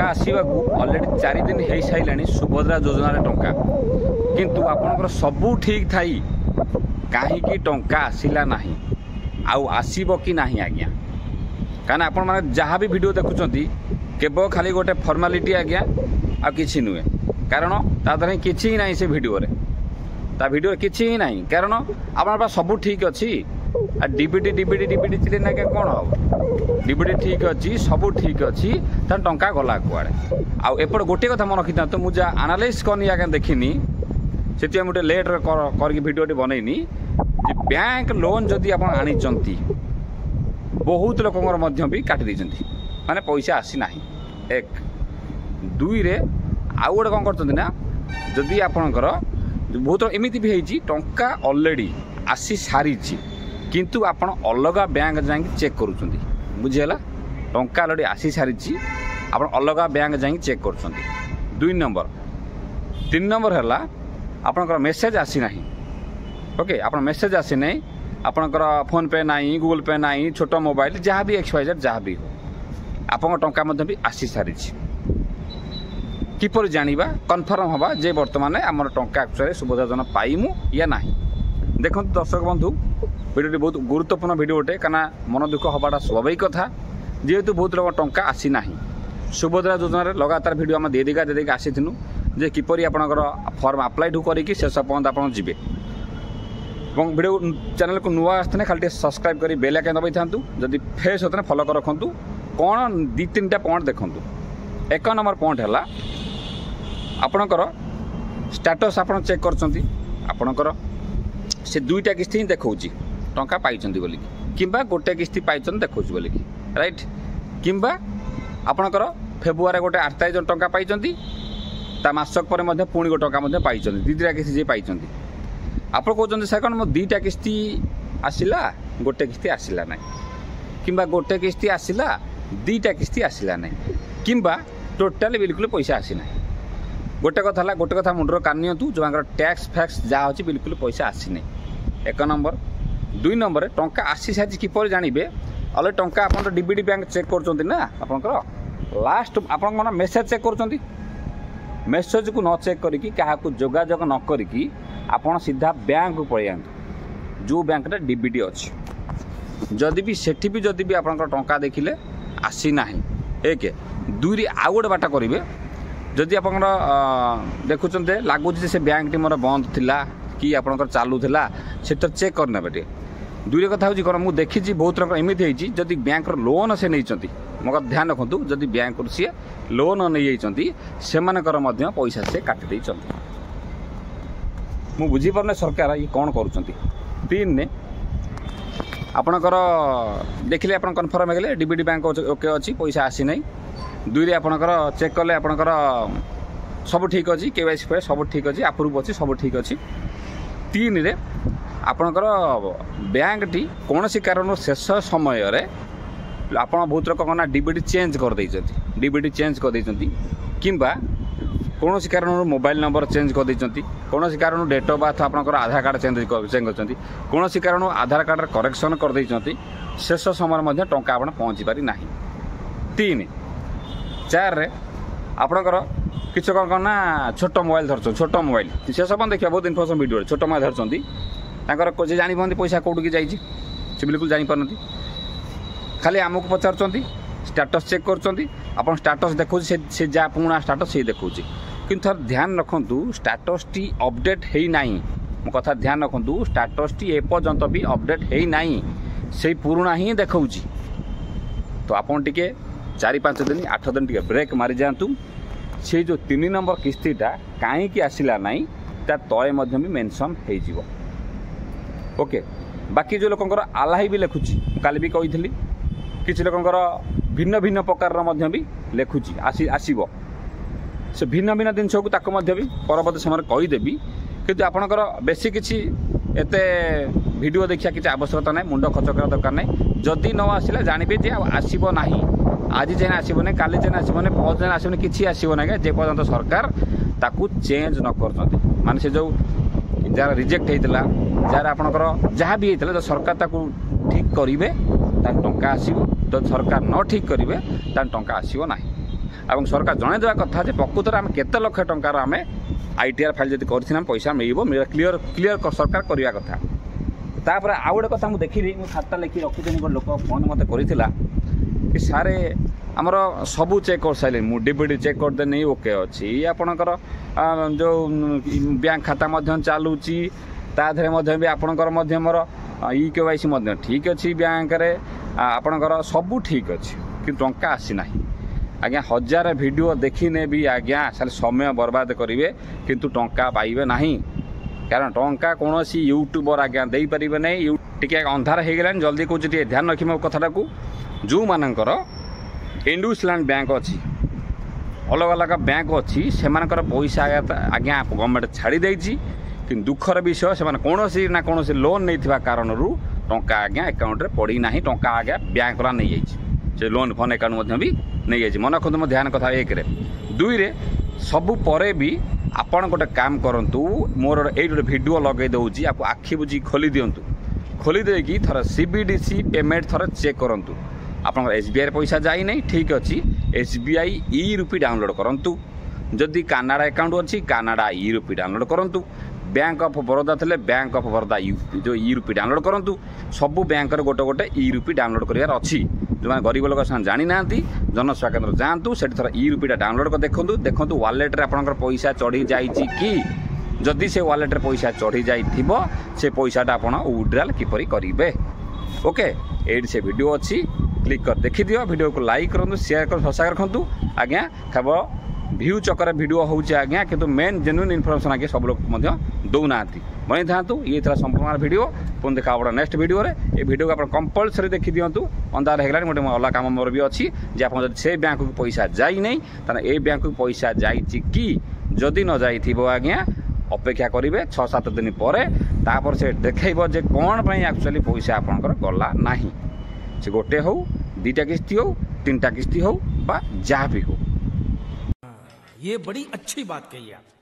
आसवा already 4 दिन हो सारे सुभद्रा योजना टंका किंतु आपणकर सबू ठीक थाई कहीं टंका आसला ना आसब कि ना आज्ञा कहीं आपण मैंने जहाँ भी वीडियो देखुं केवल खाली गोटे फॉर्मालिटी आज्ञा आ किसी नुहे कारण तादर किसी ना से वीडियो वीडियो किसी ही ना कारण आप सब ठीक अच्छी डीबीटी डीबीटी डीबीटी चिले ना कौन हम डीबीटी ठीक अच्छी सब ठीक अच्छी टंका गला कुआड़े आउट गोटे कथा मन रखी था मुझे आनालाइज करनी आगे देखनी से मुझे लेट करके वीडियो बनईनी बैंक लोन जदि आप आनी बहुत लोक भी काटी देती माने पैसा आसी ना एक दुई रे आउ गोटे कौन करना जदि आपणकर बहुत एमती भी होती टंका ऑलरेडी आसी सारी किंतु आपण अलग बैंक जाए चेक करुँच बुझीगला टंका ऑलरेडी आसी सारी आप अलग बैंक जाए चेक कर 2 नंबर 3 नंबर है आपणकर मेसेज आसी ना ओके आप मेसेज आसी ना आपणकर फोन पे ना गूगल पे ना छोट मोबाइल जहाँ भी एक्सवाइजेड जहाँ भी हो आप टंका भी आसी सारी किपर जाना कन्फर्म हवा जे बर्तमान आम टंका एक्चुअली सुभद्रा योजना पाइमु या ना देखो दर्शक बंधु वीडियो बहुत गुरुत्वपूर्ण वीडियो अटे कना मन दुख हवाटा स्वाभाविक कथा जेहेतु बहुत लोग टंका आसी ना सुभद्रा योजना लगातार वीडियो आम देदेका आसीनु जे किपरि आपणकर फॉर्म अप्लाई ठू करिकि शेष पर्यंत आपन जिबे और वीडियो चैनल को नुआ आसते खाली सब्सक्राइब करी बेल आइकन दबाई थांतु जदि फेस होते फॉलो कर रखंतु कौन 2-3टा पॉइंट देखंतु 1 नंबर पॉइंट है आपणकर स्टेटस आपन चेक करचंती आपणकर से 2टा किस्ती ही देखौची टंका पाइचंती बोली किंबा गोटे किस्ती पाइचंती देखौची बोली राइट किंबा आपणकर फेब्रुआरी गोटे 8 तारिख टंका पाइचंती ता मासक पर मध्ये पुणी गोटे टंका पाइचंती 2टा किस्ती जे पाइचंती आप कहते सर कौन मो 2टा किस्ती आसला गोटे किस्ती आसला ना किंबा गोटे किस्ती आसला 2टा किस्ती आसला ना किंबा टोटाल बिल्कुल पैसा आसी ना गोटे कथा मुंडर कानियंतु जो टैक्स फैक्स जहाँ अच्छी बिल्कुल पैसा आसी ना 1 नंबर 2 नंबर टंका आसी सारी किपर जानवे अलग टंका आप डीबीटी बैंक चेक कर ना आपंकर लास्ट आप मेसेज चेक कर मेसेज को न चेक करके क्या जोगाजोग न करके आपन सीधा बैंक को पलि आंतु जो बैंक डीबीटी अच्छी जदि भी सेठी भी जदि भी आपन टंका देखिले आसी ना 1 2 आउ गोटे बाट करेंगे जदि आप देखुं लगुच से बैंक टी मोर बंद थिला कि आपंकर चलूला से चेक करना बेटे 2 कथा हूँ कौन मुझे देखी बहुत लोग एमती होती जदि बैंक लोन से नहीं मो ध्यान रखु जदि बैंक सी लोन नहीं से पैसा से काटी मु बुझीपारे सरकार ये कौन कर3 ने आपणकर देखिले आप कन्फर्म हो डीबीटी बैंक ओके अच्छी पैसा आसी ना 2 रे आपणकर चेक कले आपणकर सब ठीक अच्छी केवाईसी सब ठीक अच्छी अप्रूव अच्छी सब ठीक अच्छी 3 रे आपणकर बैंक टी कौन सी कारण शेष समय आप बहुत लोग कहना डीबीटी चेंज कर डीबीटी चेंज कर किंबा कौन सी कारण मोबाइल नंबर चेंज कर कौन सी कारण डेट ऑफ बर्थ आपंकर आधार कार्ड चेंज कर कौन सी कारण आधार कार्ड करेक्शन कर शेष समय टंका आप पहुँची पारि ना 3 4 रे आपंकर किसी कौन करना छोट मोबाइल धरछ छोट मोबाइल शेष अपन देखिए बहुत इनफर्मेशन वीडियो छोट मोबाइल धरती जी जानी पैसा कौटि जाइए से बिल्कुल जापार खाली आमको पचार स्टेटस चेक कर स्टेटस देखो से जहाँ पुणा स्टेटस से देखा कि थर ध्यान रखु स्टेटस टी अपडेट है ना मो कथा ध्यान रखु स्टेटस टी एपर्यंत भी अपडेट है ना से पुराना ही देखा तो आपन टिके 4-5 दिन 8 दिन टिके ब्रेक मारी जातु से जो 3 नंबर किस्तीटा कहीं आसला ना ता तले भी मेनसन हो ओके बाकी जो लोकंर आलाही भी लिखुची काली भी कही किसी लोकंर भिन्न भिन्न प्रकार भी लिखुची आसब से भिन्न भिन्न जिनस को भी परवर्त समय कहीदेवी किंतु आपणकर बेसी किसी एते वीडियो देखा किसी आवश्यकता ना मुंड खर्च करा दरकार ना जदि न आसला जानवे जे आसब ना आज जेन आसब ना काली जेन आसब ना बहुत जेन आसब किसी आसब ना जे पर्यंत सरकार ताकू चेंज न कर माने से जो जार रिजेक्ट होता जार आपणकर जहाँ भी होता जो सरकार ताकू ठीक करेंगे तार टंका आसो तो सरकार न ठीक करेंगे तार टंका आसो ना और सरकार जनईदेवा कथा प्रकृत में केते लक्ष टंकार आम ITR फाइल जब कर पैसा मिल क्लीयर क्लीयर सरकार करवा कथा तापर आउ गोटे कथा मुझे देखी मुझे खाता लिखी रखी गोटे लोक फोन मत करता कि सारे आमर सबू चेक कर सारे मुझे डीबीडी चेक करदे नहीं ओके अच्छी आपणकर जो बैंक खाता चलुची ताधे भी आपणकर मोर EKYC ठीक अच्छी बैंक रे आपणकर सबू ठीक अच्छी कि टंका आसी ना आज्ञा 1000 वीडियो देखने भी आज्ञा सारे समय बर्बाद करेंगे किंतु टंका पाइबे नहीं कारण टंका कौन यूट्यूबर आज्ञा दे पारे नहीं टी अंधार हो गला जल्दी कौच ध्यान रखी मो कथाटा को जो मानकर इंडसलैंड बैंक अच्छी अलग अलग बैंक अच्छी से पैसा आज्ञा गवर्नमेंट छाड़ी देछि कि दुखर विषय से कौन ना कौन लोन नहीं कारण टंका आज्ञा अकाउंट रे पड़ी ना टंका आज्ञा बैंक रा नहीं से लोन फोन अकाउंट भी नहीं जाइए मन रखु ध्यान कथा 1 रे 2 रे सबू परे भी आपण गोटे काम करूँ मोर ये गोटे वीडियो लगे दूसरी आपको आखि बुझी खोली दिंतु खोली देकी थर CBDC पेमेंट थर चेक करूँ आप SBI पैसा जाई नहीं ठीक अच्छी SBI e-Rupee डाउनलोड करूँ जदि कानाडा अकाउंट अच्छी कानाडा e-Rupee डाउनलोड करूँ बैंक ऑफ बड़ौदा थे बैंक ऑफ बड़ौदा जो e-Rupee डाउनलोड करूँ सबू बैंक गोटे गोटे e-Rupee डाउनलोड करार अच्छी जो मैंने गरीब लोग जानी ना जनसेवा केन्द्र जातु से थर e-Rupee डाउनलोड कर देखूँ देखूँ वालेट रे आपंकर पैसा चढ़ी जाइए कि जदि से वालेट रे पैसा चढ़ी जाइथिबो से पैसाटा आप विड्रॉल किपरि करेंगे ओके ये से वीडियो अच्छी क्लिक कर देखी दियो वीडियो को लाइक करूँ शेयर कर सब्सक्राइब रखु आज्ञा केवल भ्यू चक्कर वीडियो होचे आज्ञा किंतु मेन जेन्युइन इनफॉरमेशन आगे सब लोग दौना बनी था ये थी संपूर्ण वीडियो पुणी देखा बड़ा नेक्स्ट वीडियो रे ये वीडियो को आप कंपलसरी देखी दिंतु अंधार होगा गोटे अलग कम मोर भी अच्छी जे आप से बैंक को पैसा जाई नहीं ताने ए बैंक को पैसा जाइए कि जदि न जाइए आज्ञा अपेक्षा करेंगे 6-7 दिन पर से देखब जे कौन पर एक्चुअली पैसा आपंकर गला ना से गोटे हो 2टा किस्ती हो 3टा किस्ती हो बा जहाँ भी हो। ये बड़ी अच्छी बात कही आप।